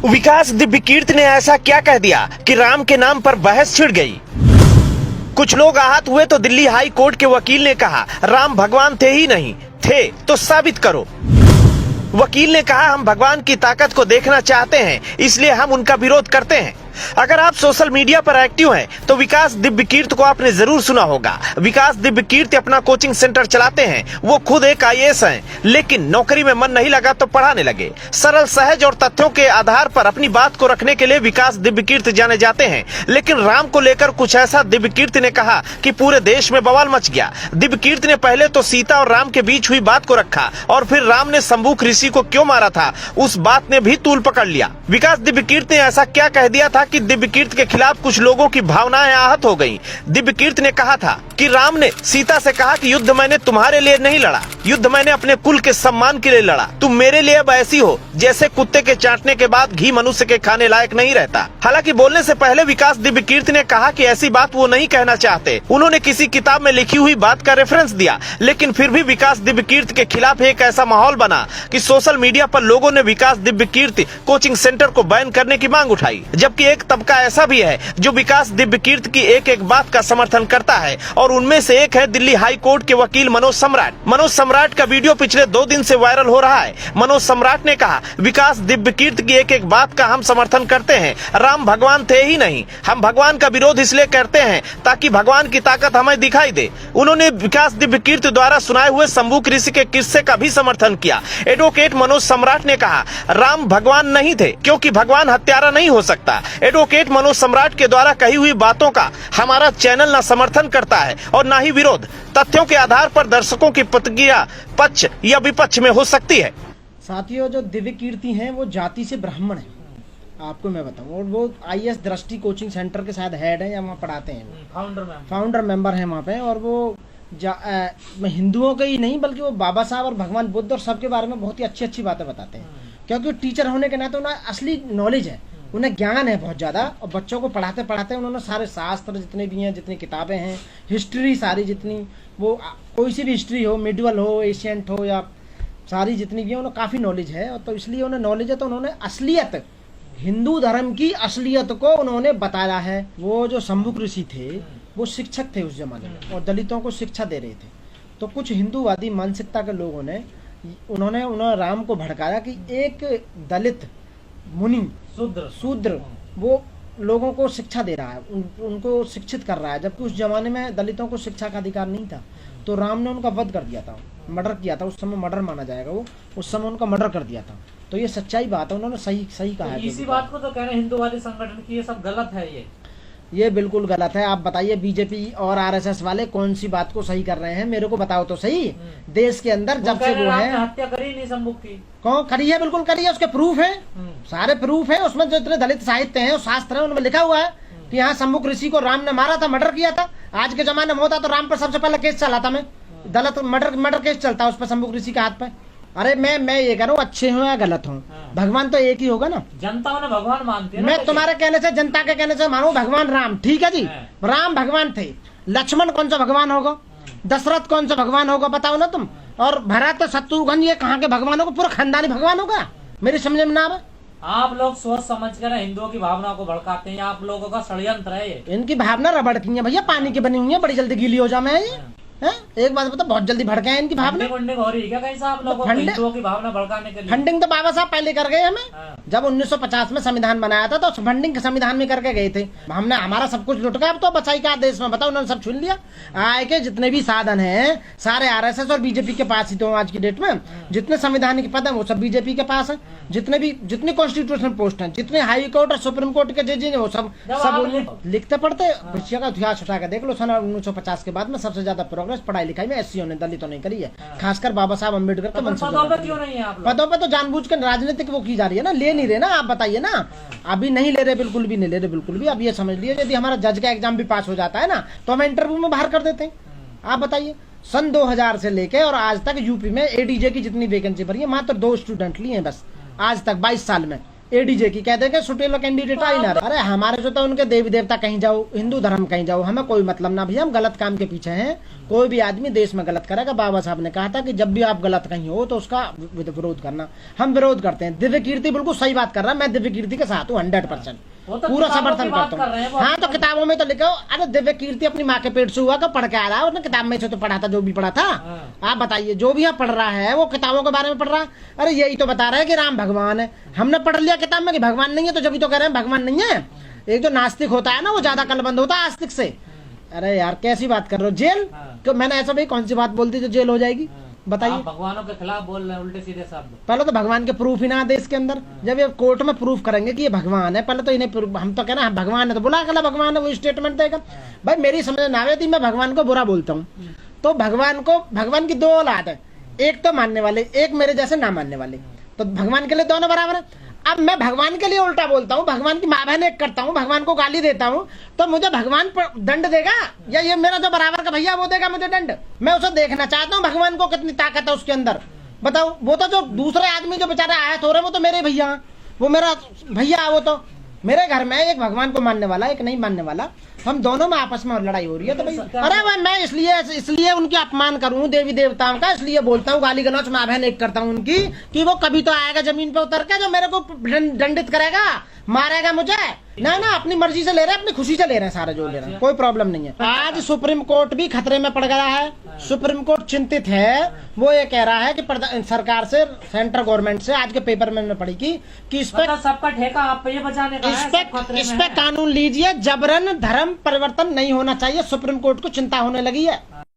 विकास दिव्यकीर्ति ने ऐसा क्या कह दिया कि राम के नाम पर बहस छिड़ गई। कुछ लोग आहत हुए तो दिल्ली हाई कोर्ट के वकील ने कहा राम भगवान थे ही नहीं, थे तो साबित करो। वकील ने कहा हम भगवान की ताकत को देखना चाहते हैं, इसलिए हम उनका विरोध करते हैं। अगर आप सोशल मीडिया पर एक्टिव हैं तो विकास दिव्यकीर्ति को आपने जरूर सुना होगा। विकास दिव्यकीर्ति अपना कोचिंग सेंटर चलाते हैं। वो खुद एक आईएएस हैं, लेकिन नौकरी में मन नहीं लगा तो पढ़ाने लगे। सरल, सहज और तथ्यों के आधार पर अपनी बात को रखने के लिए विकास दिव्यकीर्ति जाने जाते हैं। लेकिन राम को लेकर कुछ ऐसा दिव्यकीर्ति ने कहा कि पूरे देश में बवाल मच गया। दिव्यकीर्ति ने पहले तो सीता और राम के बीच हुई बात को रखा और फिर राम ने शंभुक ऋषि को क्यों मारा था उस बात ने भी तूल पकड़ लिया। विकास दिव्यकीर्ति ने ऐसा क्या कह दिया था कि दिव्यकीर्ति के खिलाफ कुछ लोगों की भावनाएं आहत हो गईं। दिव्यकीर्ति ने कहा था कि राम ने सीता से कहा कि युद्ध मैंने तुम्हारे लिए नहीं लड़ा, युद्ध मैंने अपने कुल के सम्मान के लिए लड़ा। तुम मेरे लिए अब ऐसी हो जैसे कुत्ते के चाटने के बाद घी मनुष्य के खाने लायक नहीं रहता। हालांकि बोलने से पहले विकास दिव्यकीर्ति ने कहा कि ऐसी बात वो नहीं कहना चाहते। उन्होंने किसी किताब में लिखी हुई बात का रेफरेंस दिया, लेकिन फिर भी विकास दिव्यकीर्ति के खिलाफ एक ऐसा माहौल बना कि सोशल मीडिया पर लोगों ने विकास दिव्यकीर्ति कोचिंग सेंटर को बैन करने की मांग उठाई। जबकि एक तबका ऐसा भी है जो विकास दिव्यकीर्ति की एक एक बात का समर्थन करता है और उनमें से एक है दिल्ली हाई कोर्ट के वकील मनोज सम्राट। मनोज सम्राट का वीडियो पिछले 2 दिन से वायरल हो रहा है। मनोज सम्राट ने कहा विकास दिव्यकीर्ति की एक एक बात का हम समर्थन करते हैं। राम भगवान थे ही नहीं, हम भगवान का विरोध इसलिए करते हैं ताकि भगवान की ताकत हमें दिखाई दे। उन्होंने विकास दिव्यकीर्ति द्वारा सुनाए हुए शंभुक ऋषि के किस्से का भी समर्थन किया। एडवोकेट मनोज सम्राट ने कहा राम भगवान नहीं थे क्योंकि भगवान हत्यारा नहीं हो सकता। एडवोकेट मनोज सम्राट के द्वारा कही हुई बातों का हमारा चैनल न समर्थन करता है और न ही विरोध। तथ्यों के आधार पर दर्शकों की प्रतिक्रिया पक्ष या विपक्ष में हो सकती है। साथियों, जो दिव्यकीर्ति हैं वो जाति से ब्राह्मण है, आपको मैं बताऊं। और वो आईएएस दृष्टि कोचिंग सेंटर के शायद हेड है या वहाँ पढ़ाते हैं, फाउंडर मेंबर है वहाँ पे। और वो हिंदुओं के ही नहीं बल्कि वो बाबा साहब और भगवान बुद्ध और सबके बारे में बहुत ही अच्छी अच्छी बातें बताते हैं, क्योंकि टीचर होने के नाते उन्हें असली नॉलेज है, उन्हें ज्ञान है बहुत ज़्यादा। और बच्चों को पढ़ाते पढ़ाते उन्होंने सारे शास्त्र जितने भी हैं, जितनी किताबें हैं, हिस्ट्री सारी जितनी, वो कोई सी भी हिस्ट्री हो, मिडिवल हो, एशियंट हो, या सारी जितनी भी है, उन्हें काफ़ी नॉलेज है। और तो इसलिए उन्हें नॉलेज है तो उन्होंने असलियत, हिंदू धर्म की असलियत को उन्होंने बताया है। वो जो शंभुक ऋषि थे वो शिक्षक थे उस जमाने में और दलितों को शिक्षा दे रहे थे। तो कुछ हिंदूवादी मानसिकता के लोगों ने उन्होंने राम को भड़काया कि एक दलित मुनि शूद्र वो लोगों को शिक्षा दे रहा है, उनको शिक्षित कर रहा है, जबकि उस जमाने में दलितों को शिक्षा का अधिकार नहीं था। तो राम ने उनका वध कर दिया था, मर्डर किया था। उस समय मर्डर माना जाएगा, वो उस समय उनका मर्डर कर दिया था। तो ये सच्चाई बात है, उन्होंने सही कहा है। इसी बात को तो कह रहे हैं हिंदूवादी संगठन की ये सब गलत है। ये बिल्कुल गलत है। आप बताइए बीजेपी और आरएसएस वाले कौन सी बात को सही कर रहे हैं, मेरे को बताओ तो सही। देश के अंदर जब से वो है, हत्या करी नहीं शंभुक की, कौन करी है? बिल्कुल करी है, उसके प्रूफ है, सारे प्रूफ है। उसमें जो इतने दलित साहित्य हैं, शास्त्र है, उनमें लिखा हुआ है कि यहाँ शंभुक ऋषि को राम ने मारा था, मर्डर किया था। आज के जमाने में होता तो राम पर सबसे पहले केस चला था, मैं दलित मर्डर केस चलता उस पर शंभुक ऋषि के हाथ पे। अरे मैं ये कह रहा हूँ, अच्छे हो या गलत हो, भगवान तो एक ही होगा ना। जनता उन्हें भगवान मानती है। मैं तुम्हारे कहने से, जनता के कहने से मानू भगवान राम, ठीक है जी। राम भगवान थे। लक्ष्मण कौन सा भगवान होगा? दशरथ कौन सा भगवान होगा? बताओ ना तुम। और भरत शत्रुघ्न ये कहाँ के भगवान होगा? पूरा खानदानी भगवान होगा? मेरी समझ में ना आवे। आप लोग सोच समझ कर हिंदुओं की भावना को भड़काते हैं। आप लोगों का षड्यंत्र है ये। इनकी भावना रबड़ की है भैया, पानी की बनी हुई है, बड़ी जल्दी गीली हो जाए। एक बात बता, बहुत जल्दी भड़के हैं इनकी भावना। फंडिंग हो रही है क्या कहीं से आप लोगों को हिंदुओं की भावना भड़काने के लिए? फंडिंग तो बाबा साहब पहले कर गए हमें। जब 1950 में संविधान बनाया था तो फंडिंग संविधान में करके गए थे। हमने हमारा सब कुछ लुट गया। अब तो बचाई का देश में बताओ, उन्होंने सब छीन लिया। आय के जितने भी साधन हैं सारे आरएसएस और बीजेपी के पास ही तो आज की डेट में। जितने संवैधानिक पद है वो सब बीजेपी के पास है। जितने कॉन्स्टिट्यूशनल पोस्ट हैं, जितने हाई कोर्ट और सुप्रीम कोर्ट के जज हैं, वो सब लिखते पढ़ते बच्चियों का इतिहास उठा के देख लो। सन 1950 के बाद में सबसे ज्यादा प्रोग्रेस पढ़ाई लिखाई में एससीओ ने, दलितों ने करी है, खासकर बाबा साहब अम्बेडकर के मन से। पदों पे तो जानबूझ के राजनीतिक वो की जा रही है ना, ले नहीं रहे ना। आप बताइए ना, अभी नहीं ले रहे, बिल्कुल भी नहीं ले रहे, बिल्कुल भी। अब ये समझ लीजिए यदि हमारा जज का एग्जाम भी पास हो जाता है ना तो हम इंटरव्यू में बाहर कर देते हैं। आप बताइए, सन 2000 से लेके और आज तक यूपी में एडीजे की जितनी वैकेंसी भरी है, मात्र 2 स्टूडेंट लिए हैं बस आज तक 22 साल में। एडीजे की, कहते हैं कि सुटेलो कैंडिडेट आई ना। अरे हमारे जो तो उनके देवी देवता कहीं जाओ, हिंदू धर्म कहीं जाओ, हमें कोई मतलब ना भैया, हम गलत काम के पीछे हैं। कोई भी आदमी देश में गलत करेगा, बाबा साहब ने कहा था कि जब भी आप गलत कहीं हो तो उसका विरोध करना, हम विरोध करते हैं। दिव्य कीर्ति बिल्कुल सही बात कर रहा है, मैं दिव्य कीर्ति के साथ हूँ 100%, पूरा समर्थन करता हूँ। हाँ तो किताबों में तो लिखा हो, अरे दिव्य कीर्ति अपनी माँ के पेट से हुआ, पढ़ के आ रहा है उसने, किताब में से तो पढ़ा था जो भी पढ़ा था। आप बताइए, जो भी यहाँ पढ़ रहा है वो किताबों के बारे में पढ़ रहा है। अरे यही तो बता रहे हैं कि राम भगवान है, हमने पढ़ लिया किताब में कि भगवान नहीं है, तो जब तो कह रहे हैं भगवान नहीं है। एक जो नास्तिक होता है ना, वो ज्यादा कलबंद होता है आस्तिक से। अरे यार कैसी बात कर रहे हो, जेल क्यों? मैंने ऐसा भाई कौन सी बात बोल दी जो जेल हो जाएगी, बताइए। भगवानों के खिलाफ बोल रहे हैं उल्टे सीधे शब्द। पहले तो भगवान के प्रूफ ही ना दे इसके अंदर, जब ये कोर्ट में प्रूफ करेंगे कि ये भगवान है, पहले तो इन्हें हम तो कहना भगवान है तो बुला गला भगवान है, वो स्टेटमेंट देगा। भाई मेरी समझ ना आवे थी, मैं भगवान को बुरा बोलता हूँ। तो भगवान की 2 औलाद है, एक तो मानने वाले, एक मेरे जैसे ना मानने वाले, तो भगवान के लिए दोनों बराबर है। अब मैं भगवान के लिए उल्टा बोलता हूँ, भगवान की माँ बहन एक करता हूँ, भगवान को गाली देता हूँ, तो मुझे भगवान दंड देगा या ये मेरा जो बराबर का भैया वो देगा मुझे दंड? मैं उसे देखना चाहता हूँ भगवान को कितनी ताकत है उसके अंदर, बताओ। वो तो जो दूसरे आदमी जो बेचारे आयत हो रहे वो तो मेरे भैया, वो मेरा भैया, वो तो मेरे घर में एक भगवान को मानने वाला, एक नहीं मानने वाला, हम दोनों में आपस में लड़ाई हो रही है। तो भाई अरे भाई मैं इसलिए उनके अपमान करूं देवी देवताओं का, इसलिए बोलता हूँ, गाली गलौच माँ बहन एक करता हूँ उनकी, कि वो कभी तो आएगा जमीन पे उतर के जो मेरे को दंडित करेगा, मारेगा मुझे। ना अपनी मर्जी से ले रहे हैं, अपनी खुशी से ले रहे हैं, सारे जो ले रहे हैं, कोई प्रॉब्लम नहीं है। आज सुप्रीम कोर्ट भी खतरे में पड़ गया है, सुप्रीम कोर्ट चिंतित है। वो ये कह रहा है कि सरकार से, सेंट्रल गवर्नमेंट से, आज के पेपर में पढ़ी कि इस पे सबका ठेका आप पे बचाने का है, इस पे कानून लीजिए, जबरन धर्म परिवर्तन नहीं होना चाहिए। सुप्रीम कोर्ट को चिंता होने लगी है।